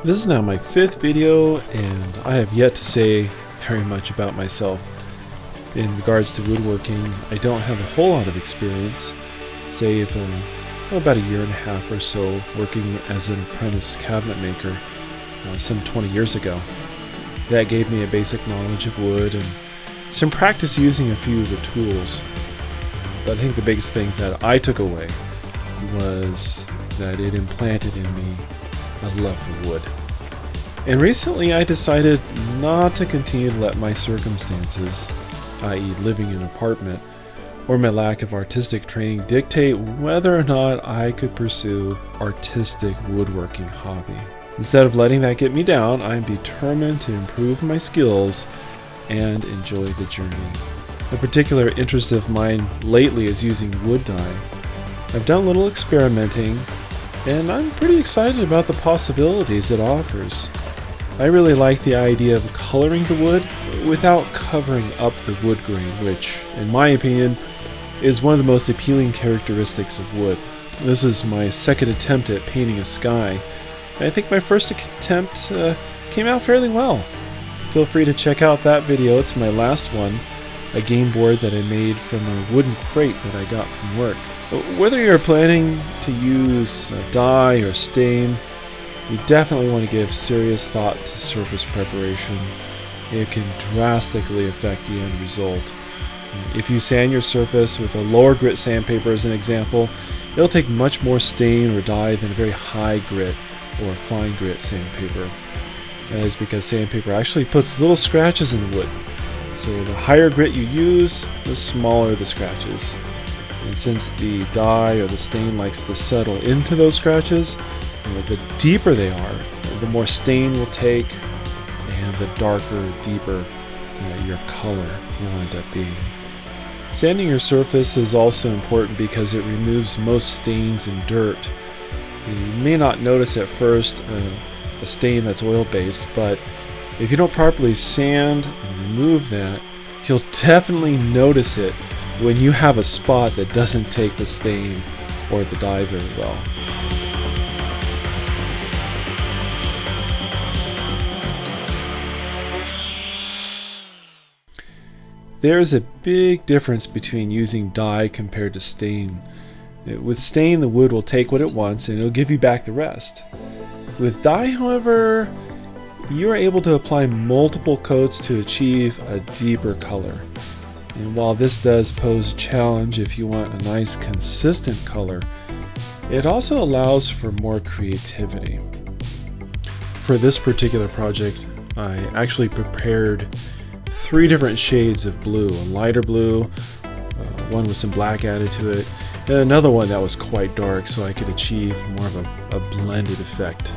This is now my 5th video, and I have yet to say very much about myself. In regards to woodworking, I don't have a whole lot of experience, save about a year and a half or so working as an apprentice cabinet maker some 20 years ago. That gave me a basic knowledge of wood and some practice using a few of the tools. But I think the biggest thing that I took away was that it implanted in me a love for wood. And recently I decided not to continue to let my circumstances, i.e. living in an apartment, or my lack of artistic training dictate whether or not I could pursue artistic woodworking hobby. Instead of letting that get me down, I'm determined to improve my skills and enjoy the journey. A particular interest of mine lately is using wood dye. I've done a little experimenting, and I'm pretty excited about the possibilities it offers. I really like the idea of coloring the wood without covering up the wood grain, which, in my opinion, is one of the most appealing characteristics of wood. This is my second attempt at painting a sky, and I think my first attempt came out fairly well. Feel free to check out that video, it's my last one, a game board that I made from a wooden crate that I got from work. Whether you're planning to use dye or stain, you definitely want to give serious thought to surface preparation. It can drastically affect the end result. If you sand your surface with a lower grit sandpaper as an example, it'll take much more stain or dye than a very high grit or fine grit sandpaper. That is because sandpaper actually puts little scratches in the wood. So the higher grit you use, the smaller the scratches. And since the dye or the stain likes to settle into those scratches, the deeper they are, the more stain will take, and the darker, deeper your color will end up being. Sanding your surface is also important because it removes most stains and dirt. You may not notice at first a stain that's oil-based, but if you don't properly sand and remove that, you'll definitely notice it when you have a spot that doesn't take the stain or the dye very well. There is a big difference between using dye compared to stain. With stain, the wood will take what it wants and it'll give you back the rest. With dye, however, you are able to apply multiple coats to achieve a deeper color. And while this does pose a challenge if you want a nice consistent color, it also allows for more creativity. For this particular project, I actually prepared 3 different shades of blue. A lighter blue, one with some black added to it, and another one that was quite dark so I could achieve more of a blended effect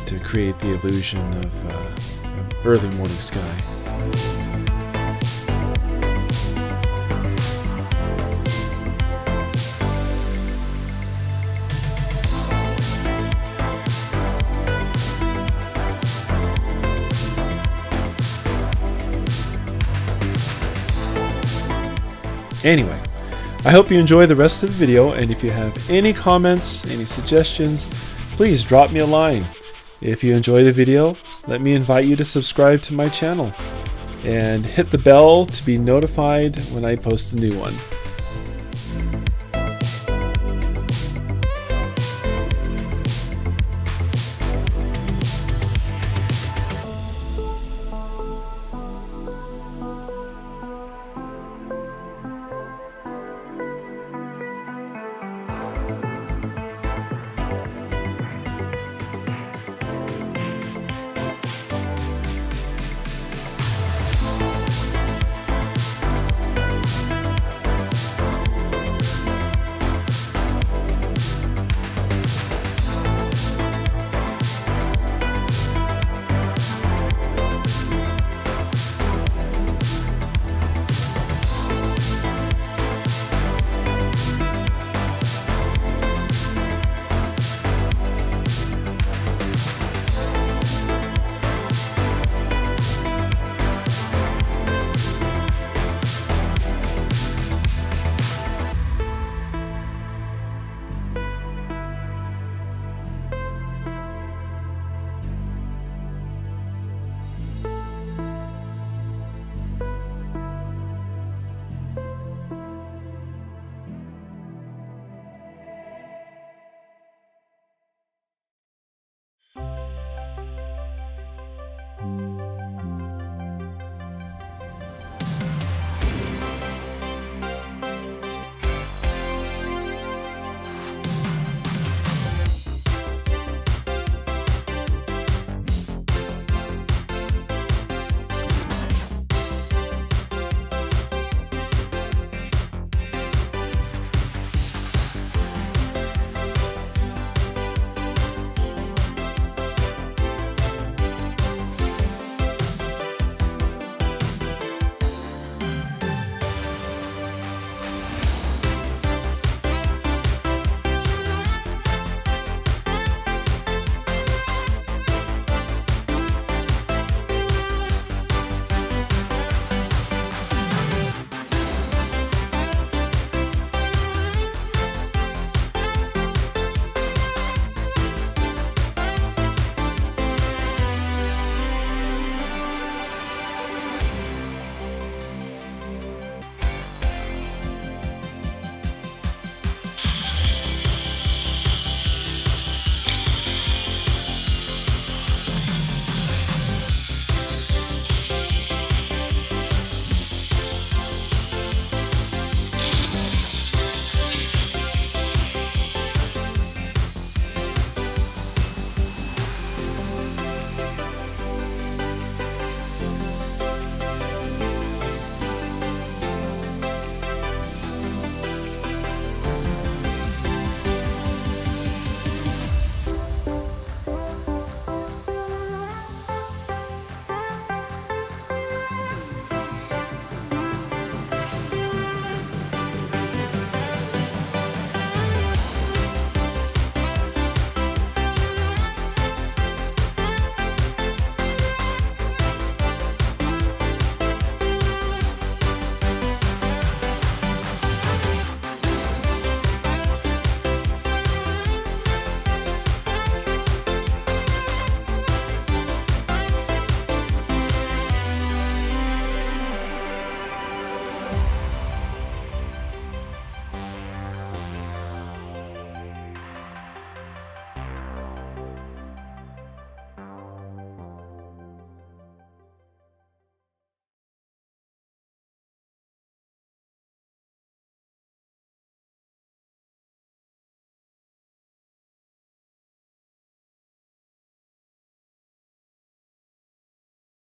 to create the illusion of early morning sky. Anyway, I hope you enjoy the rest of the video, and if you have any comments, any suggestions, please drop me a line. If you enjoy the video, let me invite you to subscribe to my channel and hit the bell to be notified when I post a new one.